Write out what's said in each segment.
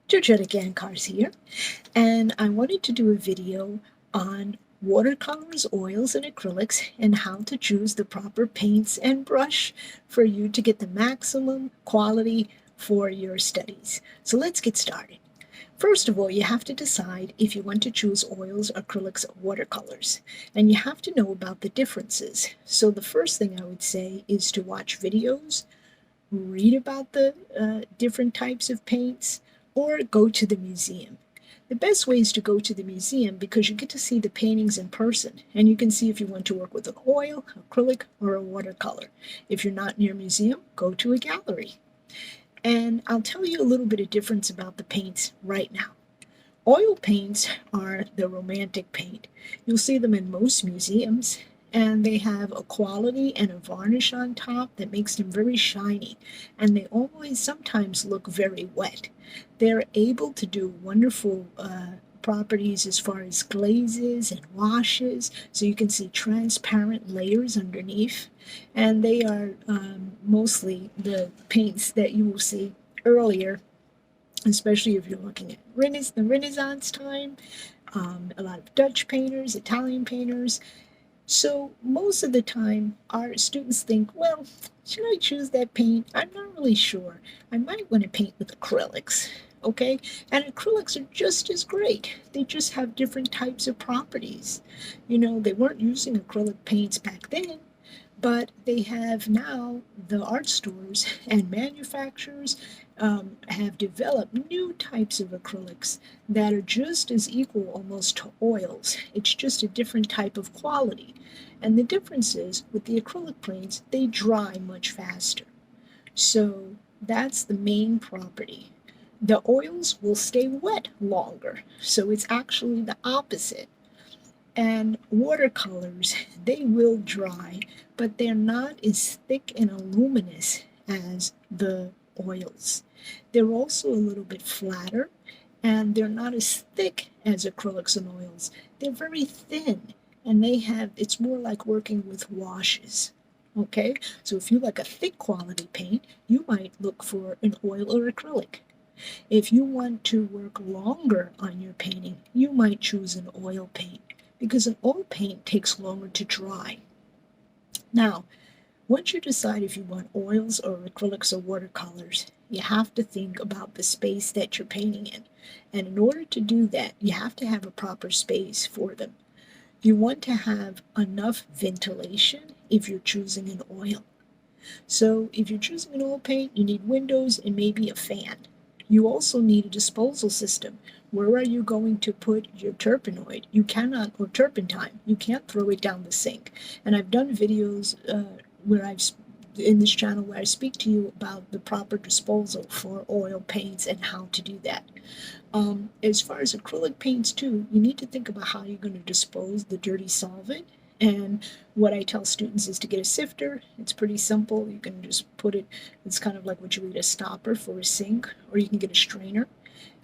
Georgette Cars here, and I wanted to do a video on watercolors, oils, and acrylics, and how to choose the proper paints and brush for you to get the maximum quality for your studies. So let's get started. First of all, you have to decide if you want to choose oils, acrylics, or watercolors, and you have to know about the differences. So the first thing I would say is to watch videos, read about the different types of paints, or go to the museum. The best way is to go to the museum because you get to see the paintings in person and you can see if you want to work with an oil, acrylic, or a watercolor. If you're not near a museum, go to a gallery. And I'll tell you a little bit of difference about the paints right now. Oil paints are the romantic paint. You'll see them in most museums, and they have a quality and a varnish on top that makes them very shiny, and they always sometimes look very wet. They're able to do wonderful properties as far as glazes and washes, so you can see transparent layers underneath, and they are mostly the paints that you will see earlier, especially if you're looking at the Renaissance time, a lot of Dutch painters, Italian painters. So most of the time, our students think, well, should I choose that paint? I'm not really sure. I might want to paint with acrylics, okay? And acrylics are just as great. They just have different types of properties. You know, they weren't using acrylic paints back then, but they have now, the art stores and manufacturers have developed new types of acrylics that are just as equal almost to oils. It's just a different type of quality. And the difference is with the acrylic paints, they dry much faster. So that's the main property. The oils will stay wet longer. So it's actually the opposite. And watercolors, they will dry, but they're not as thick and luminous as the oils. They're also a little bit flatter, and they're not as thick as acrylics and oils. They're very thin, and it's more like working with washes. Okay, so if you like a thick quality paint, you might look for an oil or acrylic. If you want to work longer on your painting, you might choose an oil paint because an oil paint takes longer to dry. Now, once you decide if you want oils or acrylics or watercolors, you have to think about the space that you're painting in. And in order to do that, you have to have a proper space for them. You want to have enough ventilation if you're choosing an oil. So if you're choosing an oil paint, you need windows and maybe a fan. You also need a disposal system. Where are you going to put your turpenoid? You cannot, or turpentine, you can't throw it down the sink. And I've done videos in this channel where I speak to you about the proper disposal for oil paints and how to do that. As far as acrylic paints too, you need to think about how you're going to dispose the dirty solvent. And what I tell students is to get a sifter. It's pretty simple. You can just put it, it's kind of like what you would a stopper for a sink, or you can get a strainer,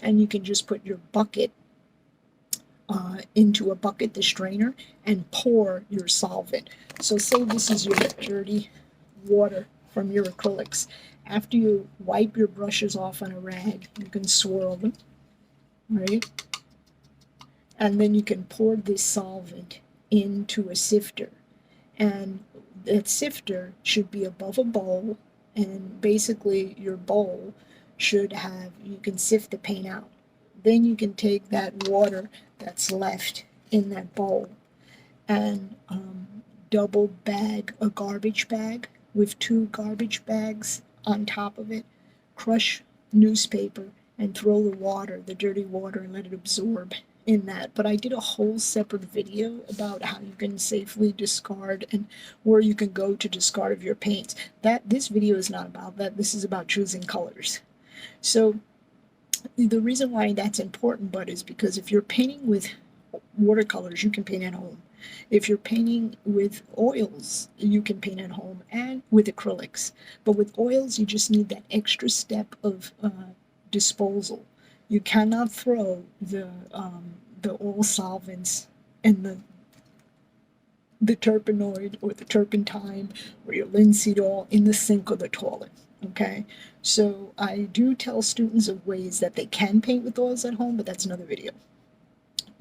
and you can just put your bucket into a bucket, the strainer, and pour your solvent. So say this is your dirty water from your acrylics. After you wipe your brushes off on a rag, you can swirl them, right? And then you can pour this solvent into a sifter. And that sifter should be above a bowl, and basically your bowl should have, you can sift the paint out. Then you can take that water that's left in that bowl and double bag a garbage bag with 2 garbage bags on top of it, crush newspaper, and throw the dirty water, and let it absorb in that. But I did a whole separate video about how you can safely discard and where you can go to discard of your paints. This video is not about that. This is about choosing colors. So the reason why that's important, but is because if you're painting with watercolors, you can paint at home. If you're painting with oils, you can paint at home, and with acrylics. But with oils, you just need that extra step of disposal. You cannot throw the oil solvents in the turpenoid or the turpentine or your linseed oil in the sink or the toilet. Okay, so I do tell students of ways that they can paint with oils at home, but that's another video.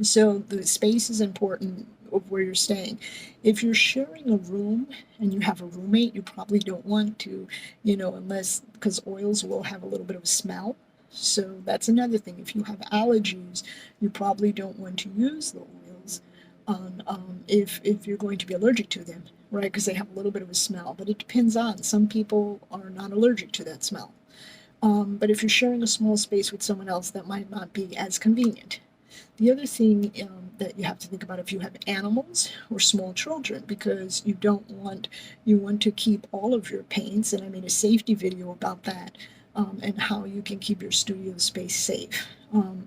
So the space is important of where you're staying. If you're sharing a room and you have a roommate, you probably don't want to, unless, because oils will have a little bit of a smell. So that's another thing. If you have allergies, you probably don't want to use the oils on if you're going to be allergic to them, right? Because they have a little bit of a smell. But it depends on. Some people are not allergic to that smell. But if you're sharing a small space with someone else, that might not be as convenient. The other thing that you have to think about if you have animals or small children, because you want to keep all of your paints, and I made a safety video about that, and how you can keep your studio space safe.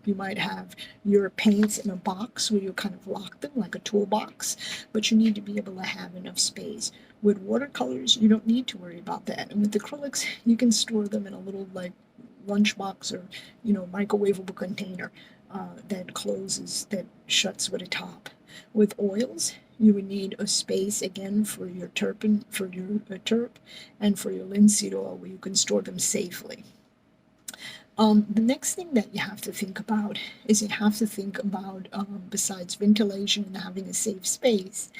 You might have your paints in a box where you kind of lock them like a toolbox, but you need to be able to have enough space. With watercolors, you don't need to worry about that. And with acrylics, you can store them in a little like lunchbox or microwavable container that closes, that shuts with a top. With oils, you would need a space again for your turp and for your linseed oil where you can store them safely. The next thing that you have to think about is besides ventilation and having a safe space,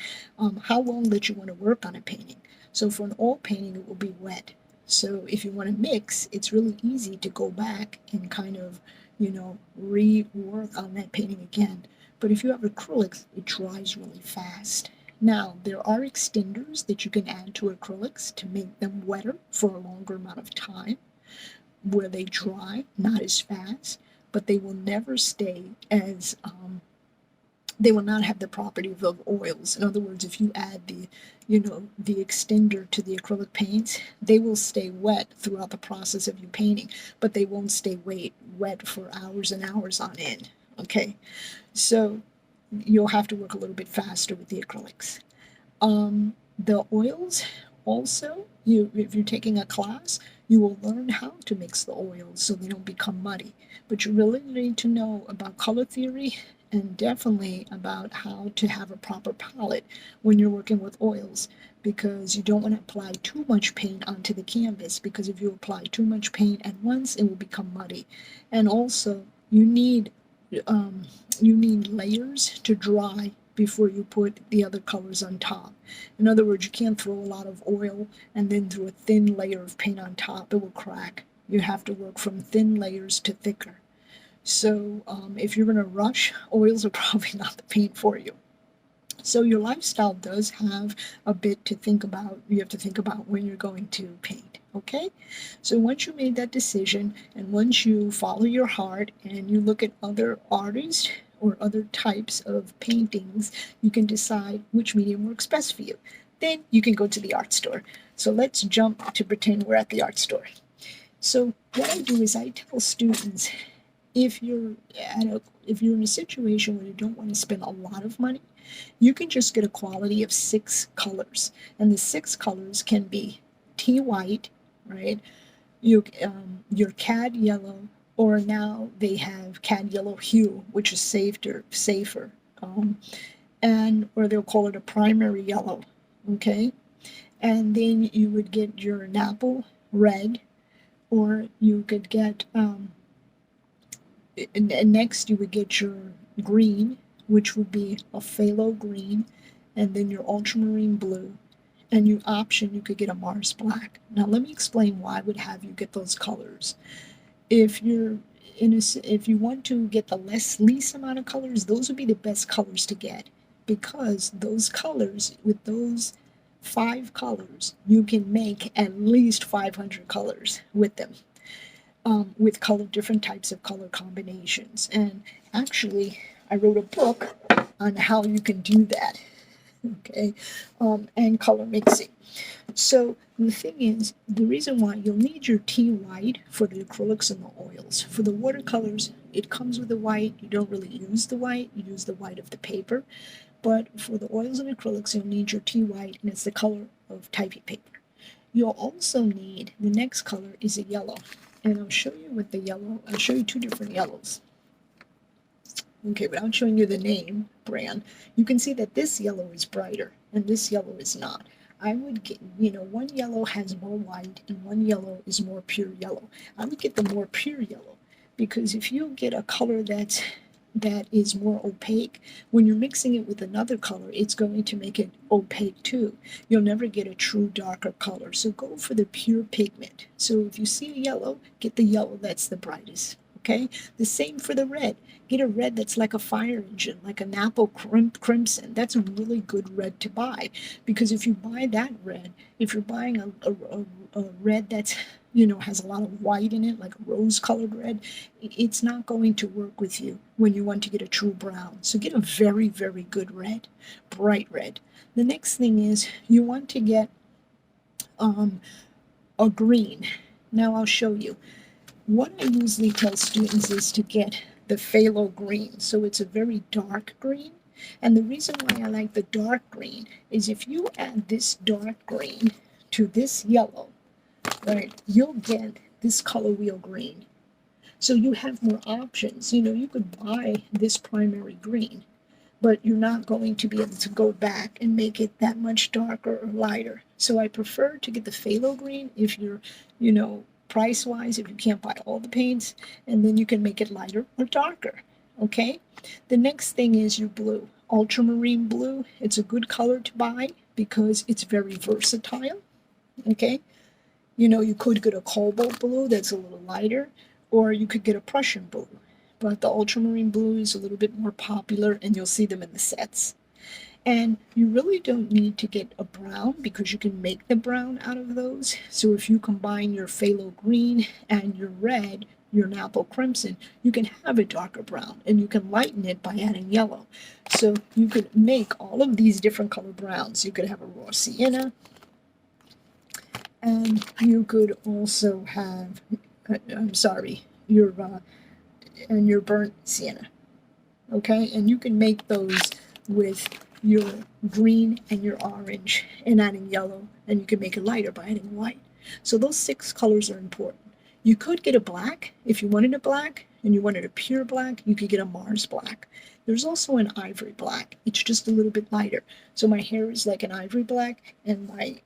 how long that you want to work on a painting. So for an oil painting, it will be wet. So if you want to mix, it's really easy to go back and kind of, rework on that painting again. But if you have acrylics, it dries really fast. Now, there are extenders that you can add to acrylics to make them wetter for a longer amount of time, where they dry not as fast, but they will never stay as they will not have the property of oils. In other words, if you add the extender to the acrylic paints, they will stay wet throughout the process of you painting, but they won't stay wet for hours and hours on end. Okay, so you'll have to work a little bit faster with the acrylics. The oils also, if you're taking a class, you will learn how to mix the oils so they don't become muddy. But you really need to know about color theory and definitely about how to have a proper palette when you're working with oils, because you don't want to apply too much paint onto the canvas, because if you apply too much paint at once, it will become muddy. And also, you need layers to dry before you put the other colors on top. In other words, you can't throw a lot of oil and then throw a thin layer of paint on top. It will crack. You have to work from thin layers to thicker. So if you're going to rush, oils are probably not the paint for you. So your lifestyle does have a bit to think about. You have to think about when you're going to paint, okay? So once you made that decision, and once you follow your heart and you look at other artists or other types of paintings, you can decide which medium works best for you. Then you can go to the art store. So let's jump to pretend we're at the art store. So what I do is I tell students, if you're in a situation where you don't want to spend a lot of money, you can just get a quality of 6 colors, and the 6 colors can be tea white, right? Your cad yellow, or now they have cad yellow hue, which is safer, or they'll call it a primary yellow, okay? And then you would get your Napple red, or you could get and next you would get your green, which would be a phthalo green, and then your ultramarine blue, and you could get a Mars black. Now let me explain why I would have you get those colors. If you want to get the least amount of colors, those would be the best colors to get, because those colors, with those 5 colors, you can make at least 500 colors with them. With different types of color combinations. And actually, I wrote a book on how you can do that, okay, and color mixing. So the thing is, the reason why you'll need your tea white for the acrylics and the oils. For the watercolors, it comes with the white. You don't really use the white. You use the white of the paper. But for the oils and acrylics, you'll need your tea white, and it's the color of typey paper. You'll also need, the next color is a yellow. And I'll show you with the yellow. I'll show you 2 different yellows. Okay, without showing you the name brand, you can see that this yellow is brighter. and this yellow is not. I would get, one yellow has more white and one yellow is more pure yellow. I would get the more pure yellow, because if you get a color that is more opaque, when you're mixing it with another color, it's going to make it opaque too. You'll never get a true darker color. So go for the pure pigment. So if you see a yellow, get the yellow that's the brightest. Okay? The same for the red. Get a red that's like a fire engine, like an apple crimson. That's a really good red to buy, because if you buy that red, if you're buying a red that's has a lot of white in it, like a rose colored red, it's not going to work with you when you want to get a true brown. So get a very, very good red, bright red. The next thing is you want to get a green. Now I'll show you. What I usually tell students is to get the phthalo green. So it's a very dark green. And the reason why I like the dark green is if you add this dark green to this yellow, right, you'll get this color wheel green. So you have more options. You could buy this primary green, but you're not going to be able to go back and make it that much darker or lighter. So I prefer to get the phthalo green if you're, price-wise, if you can't buy all the paints, and then you can make it lighter or darker, okay? The next thing is your blue. Ultramarine blue, it's a good color to buy because it's very versatile, okay? You could get a cobalt blue that's a little lighter, or you could get a Prussian blue. But the ultramarine blue is a little bit more popular, and you'll see them in the sets. And you really don't need to get a brown because you can make the brown out of those. So if you combine your phthalo green and your red, your apple crimson, you can have a darker brown, and you can lighten it by adding yellow. So you could make all of these different color browns. You could have a raw sienna, and you could also have, your burnt sienna. Okay, and you can make those with your green and your orange and adding yellow, and you can make it lighter by adding white. So those 6 colors are important. You could get a black. If you wanted a black and you wanted a pure black, you could get a Mars black. There's also an ivory black. It's just a little bit lighter. So my hair is like an ivory black, and my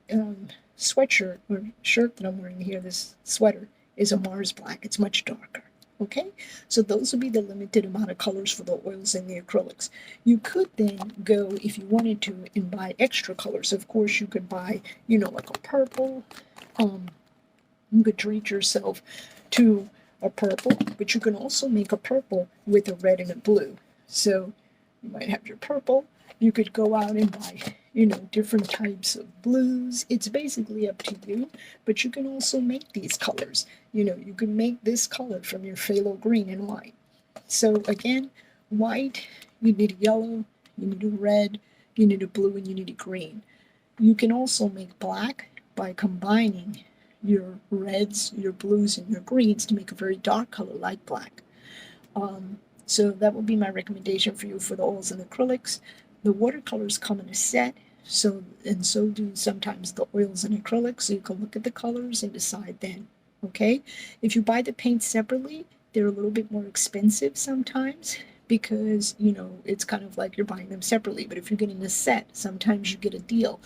sweatshirt or shirt that I'm wearing here, this sweater, is a Mars black. It's much darker. Okay, so those would be the limited amount of colors for the oils and the acrylics. You could then go, if you wanted to, and buy extra colors. Of course, you could buy, like a purple. You could treat yourself to a purple, but you can also make a purple with a red and a blue. So you might have your purple. You could go out and buy, different types of blues. It's basically up to you, but you can also make these colors. You can make this color from your phthalo green and white. So again, white, you need a yellow, you need a red, you need a blue, and you need a green. You can also make black by combining your reds, your blues, and your greens to make a very dark color like black. So that would be my recommendation for you for the oils and acrylics. The watercolors come in a set, so do sometimes the oils and acrylics, so you can look at the colors and decide then, okay? If you buy the paints separately, they're a little bit more expensive sometimes because, it's kind of like you're buying them separately. But if you're getting a set, sometimes you get a deal.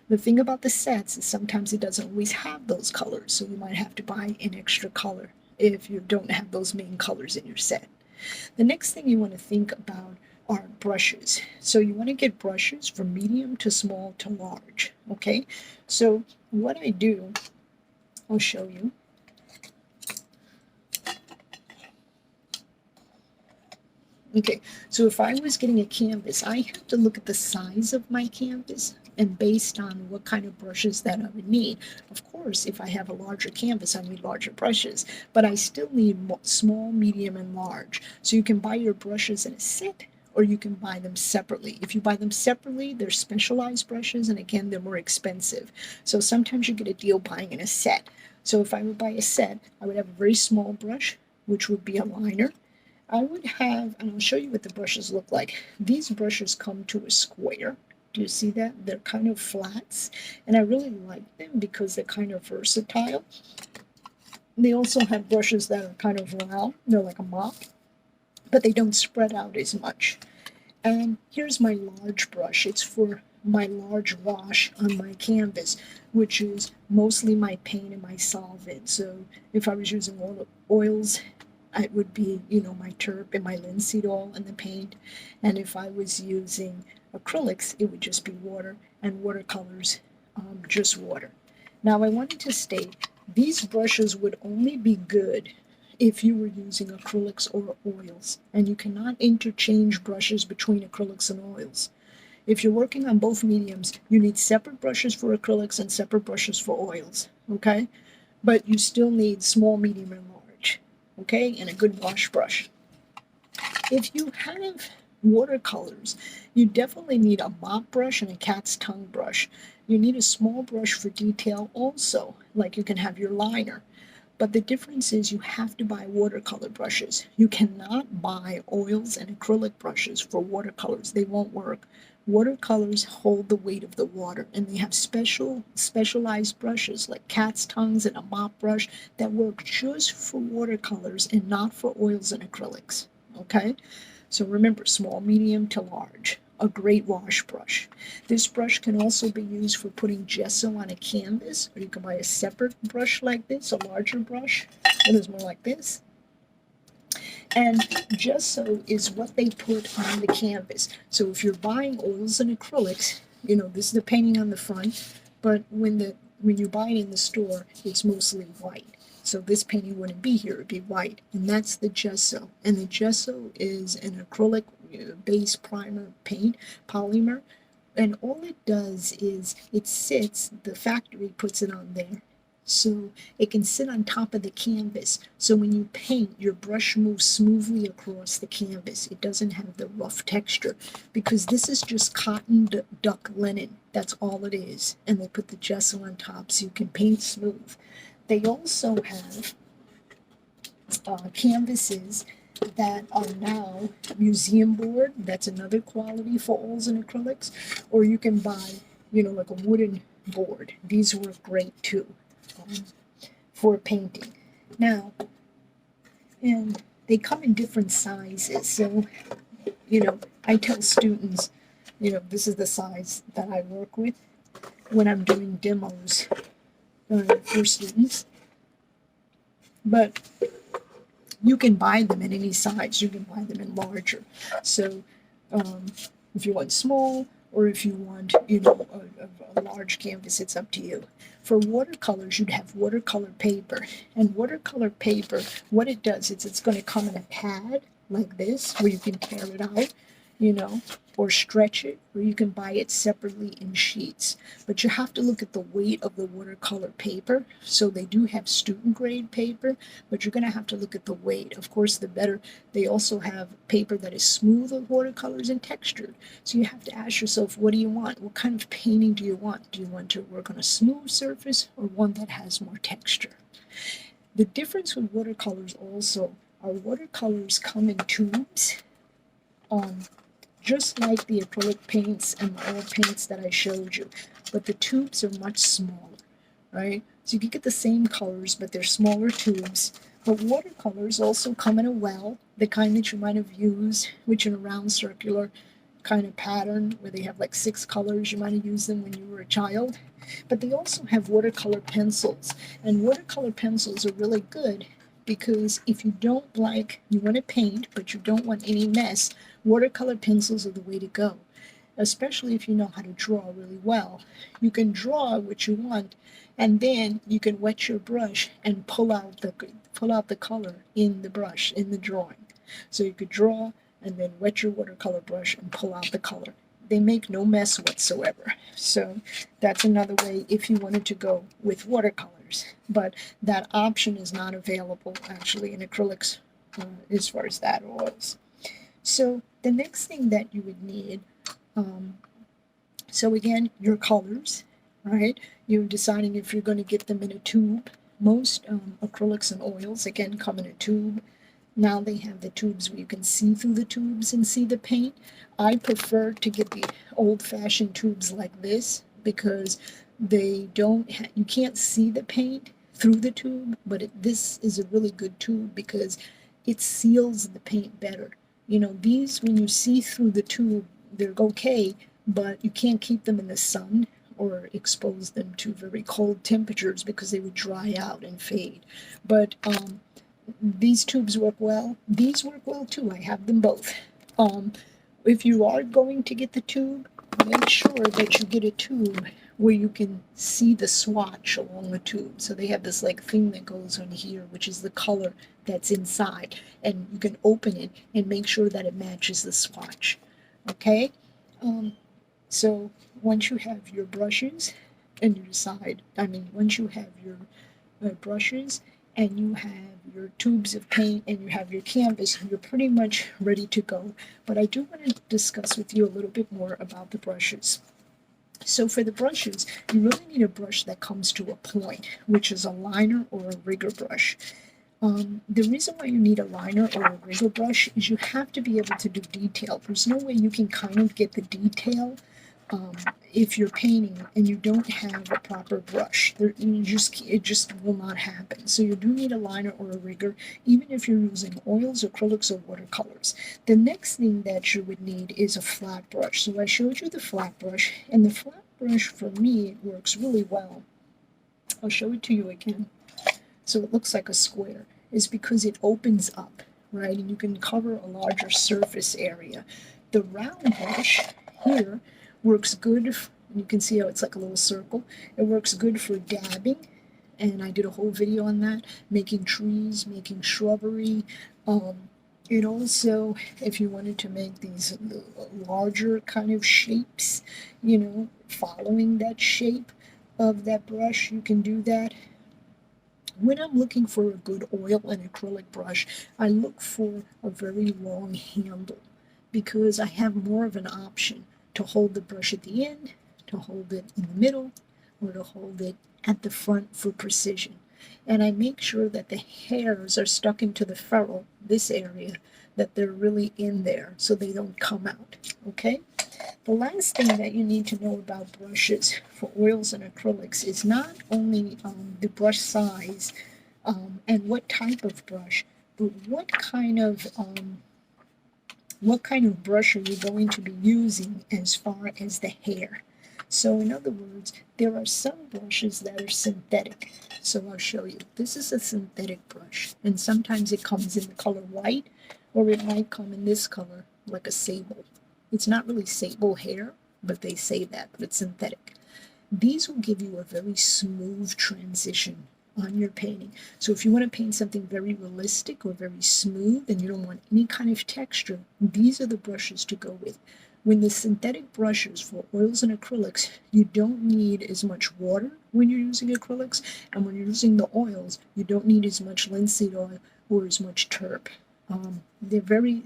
The thing about the sets is sometimes it doesn't always have those colors, so you might have to buy an extra color if you don't have those main colors in your set. The next thing you want to think about are brushes. So you want to get brushes from medium to small to large, okay? So what I do, I'll show you. Okay, so if I was getting a canvas, I have to look at the size of my canvas and based on what kind of brushes that I would need. Of course, if I have a larger canvas, I need larger brushes, but I still need small, medium, and large. So you can buy your brushes in a set, or you can buy them separately. If you buy them separately, they're specialized brushes, and again, they're more expensive. So sometimes you get a deal buying in a set. So if I would buy a set, I would have a very small brush, which would be a liner. I would have, and I'll show you what the brushes look like. These brushes come to a square. Do you see that? They're kind of flats, and I really like them because they're kind of versatile. They also have brushes that are kind of round. They're like a mop, but they don't spread out as much. And here's my large brush. It's for my large wash on my canvas, which is mostly my paint and my solvent. So if I was using oils, it would be, my turp and my linseed oil and the paint. And if I was using acrylics, it would just be water, and watercolors, just water. Now I wanted to state, these brushes would only be good if you were using acrylics or oils, and you cannot interchange brushes between acrylics and oils. If you're working on both mediums, you need separate brushes for acrylics and separate brushes for oils, okay? But you still need small, medium, and large, okay? And a good wash brush. If you have watercolors, you definitely need a mop brush and a cat's tongue brush. You need a small brush for detail also, like you can have your liner. But the difference is you have to buy watercolor brushes. You cannot buy oils and acrylic brushes for watercolors. They won't work. Watercolors hold the weight of the water, and they have specialized brushes like cat's tongues and a mop brush that work just for watercolors and not for oils and acrylics. Okay? So remember, small, medium to large. A great wash brush. This brush can also be used for putting gesso on a canvas, or you can buy a separate brush like this, a larger brush that is more like this. And gesso is what they put on the canvas. So if you're buying oils and acrylics, this is the painting on the front, but when you buy it in the store, it's mostly white. So this painting wouldn't be here, it'd be white. And that's the gesso. And the gesso is an acrylic base primer paint, polymer. And all it does is it sits, the factory puts it on there, so it can sit on top of the canvas. So when you paint, your brush moves smoothly across the canvas. It doesn't have the rough texture, because this is just cotton duck linen. That's all it is. And they put the gesso on top so you can paint smooth. They also have canvases that are now museum board. That's another quality for oils and acrylics. Or you can buy, like a wooden board. These work great too for painting. Now, and they come in different sizes. So, I tell students, this is the size that I work with when I'm doing demos for students. But you can buy them in any size. You can buy them in larger. So if you want small, or if you want, a large canvas, it's up to you. For watercolors, you'd have watercolor paper. And watercolor paper, what it does is it's going to come in a pad like this, where you can tear it out, or stretch it, or you can buy it separately in sheets. But you have to look at the weight of the watercolor paper. So they do have student grade paper, but you're going to have to look at the weight. Of course, the better. They also have paper that is smooth with watercolors and textured. So you have to ask yourself, what do you want? What kind of painting do you want? Do you want to work on a smooth surface or one that has more texture? The difference with watercolors also are watercolors come in tubes, just like the acrylic paints and the oil paints that I showed you, but the tubes are much smaller, right? So you can get the same colors, but they're smaller tubes. But watercolors also come in a well, the kind that you might have used, which in a round circular kind of pattern where they have like 6 colors. You might have used them when you were a child. But they also have watercolor pencils, and watercolor pencils are really good because if you don't you want to paint, but you don't want any mess, watercolor pencils are the way to go, especially if you know how to draw really well. You can draw what you want, and then you can wet your brush and pull out the color in the brush, in the drawing. So you could draw and then wet your watercolor brush and pull out the color. They make no mess whatsoever. So that's another way if you wanted to go with watercolors. But that option is not available actually in acrylics as far as that oils. So the next thing that you would need, so again, your colors, right? You're deciding if you're going to get them in a tube. Most acrylics and oils, again, come in a tube. Now they have the tubes where you can see through the tubes and see the paint. I prefer to get the old-fashioned tubes like this because they don't you can't see the paint through the tube, but this is a really good tube because it seals the paint better. These, when you see through the tube, they're okay, but you can't keep them in the sun or expose them to very cold temperatures because they would dry out and fade. But these tubes work well. These work well too. I have them both. Um, if you are going to get the tube, make sure that you get a tube where you can see the swatch along the tube. So they have this like thing that goes on here, which is the color that's inside, and you can open it and make sure that it matches the swatch. Okay? Um, so once you have your brushes and you decide, once you have your brushes and you have your tubes of paint and you have your canvas, you're pretty much ready to go. But I do want to discuss with you a little bit more about the brushes. So for the brushes, you really need a brush that comes to a point, which is a liner or a rigger brush. The reason why you need a liner or a rigger brush is you have to be able to do detail. There's no way you can kind of get the detail if you're painting and you don't have a proper brush. It just will not happen. So you do need a liner or a rigger, even if you're using oils, acrylics, or watercolors. The next thing that you would need is a flat brush. So I showed you the flat brush, and the flat brush for me works really well. I'll show it to you again. So it looks like a square, is because it opens up, right? And you can cover a larger surface area. The round brush here works good. You can see how it's like a little circle. It works good for dabbing, and I did a whole video on that, making trees, making shrubbery. It also, if you wanted to make these larger kind of shapes, following that shape of that brush, you can do that. When I'm looking for a good oil and acrylic brush, I look for a very long handle because I have more of an option to hold the brush at the end, to hold it in the middle, or to hold it at the front for precision. And I make sure that the hairs are stuck into the ferrule, this area, that they're really in there so they don't come out, okay? The last thing that you need to know about brushes for oils and acrylics is not only the brush size and what type of brush, but what kind of brush are you going to be using as far as the hair. So in other words, there are some brushes that are synthetic. So I'll show you. This is a synthetic brush, and sometimes it comes in the color white, or it might come in this color, like a sable. It's not really sable hair, but they say that, but it's synthetic. These will give you a very smooth transition on your painting. So if you want to paint something very realistic or very smooth and you don't want any kind of texture, these are the brushes to go with. When the synthetic brushes for oils and acrylics, you don't need as much water when you're using acrylics, and when you're using the oils, you don't need as much linseed oil or as much terp. They're very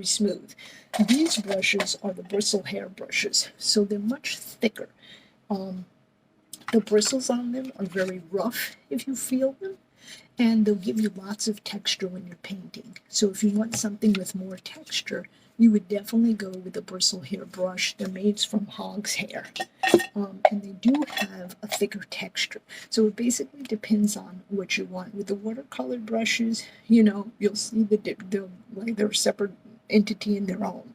smooth. These brushes are the bristle hair brushes, so they're much thicker. The bristles on them are very rough if you feel them, and they'll give you lots of texture when you're painting. So if you want something with more texture, you would definitely go with a bristle hair brush. They're made from hog's hair, and they do have a thicker texture. So it basically depends on what you want. With the watercolor brushes, you'll see they're a separate entity in their own.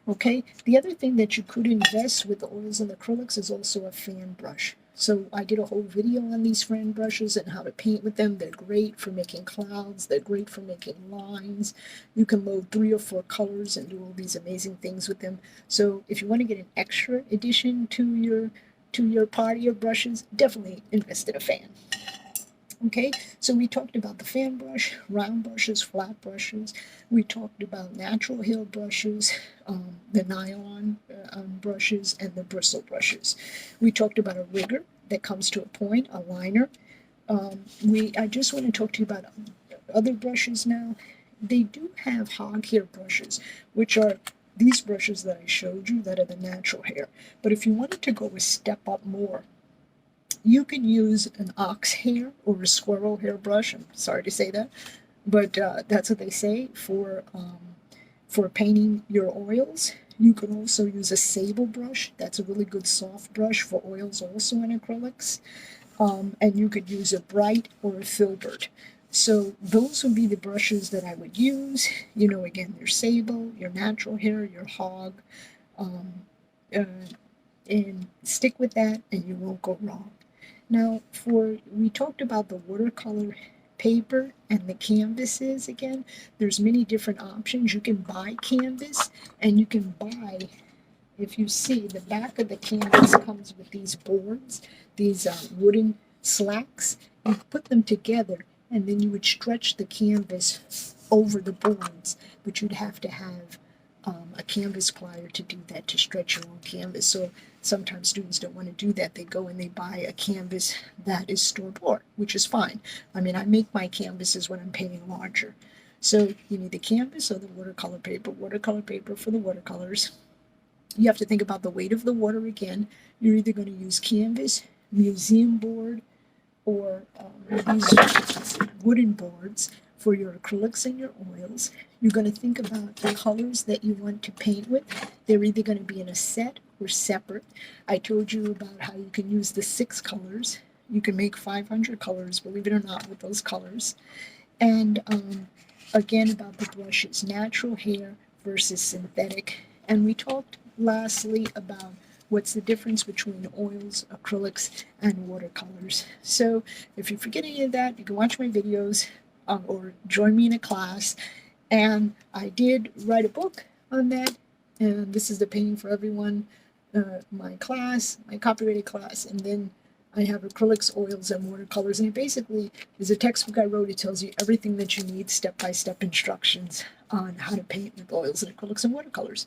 Okay, the other thing that you could invest with the oils and acrylics is also a fan brush. So I did a whole video on these fan brushes and how to paint with them. They're great for making clouds. They're great for making lines. You can load 3 or 4 colors and do all these amazing things with them. So if you want to get an extra addition to your party of brushes, definitely invest in a fan. Okay, so we talked about the fan brush, round brushes, flat brushes. We talked about natural hair brushes, the nylon brushes, and the bristle brushes. We talked about a rigger that comes to a point, a liner. I just want to talk to you about other brushes now. They do have hog hair brushes, which are these brushes that I showed you that are the natural hair. But if you wanted to go a step up more, you could use an ox hair or a squirrel hair brush. I'm sorry to say that, but that's what they say for painting your oils. You can also use a sable brush. That's a really good soft brush for oils also in acrylics. And you could use a bright or a filbert. So those would be the brushes that I would use. Again, your sable, your natural hair, your hog, and stick with that and you won't go wrong. Now, we talked about the watercolor paper and the canvases again. There's many different options. You can buy canvas, and you can buy, if you see, the back of the canvas comes with these boards, these wooden slacks. You put them together, and then you would stretch the canvas over the boards, but you'd have to have a canvas plier to do that, to stretch your own canvas. So sometimes students don't want to do that. They go and they buy a canvas that is store-bought, which is fine. I mean, I make my canvases when I'm painting larger. So you need the canvas or the watercolor paper. Watercolor paper for the watercolors. You have to think about the weight of the water again. You're either going to use canvas, museum board, or these wooden boards for your acrylics and your oils. You're going to think about the colors that you want to paint with. They're either going to be in a set or separate. I told you about how you can use the 6 colors. You can make 500 colors, believe it or not, with those colors. And again, about the brushes, natural hair versus synthetic. And we talked lastly about what's the difference between oils, acrylics, and watercolors. So if you forget any of that, you can watch my videos or join me in a class. And I did write a book on that. And this is the Painting for Everyone, my class, my copyrighted class. And then I have acrylics, oils, and watercolors. And it basically is a textbook I wrote. It tells you everything that you need, step-by-step instructions on how to paint with oils and acrylics and watercolors.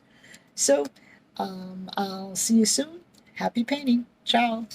So I'll see you soon. Happy painting. Ciao.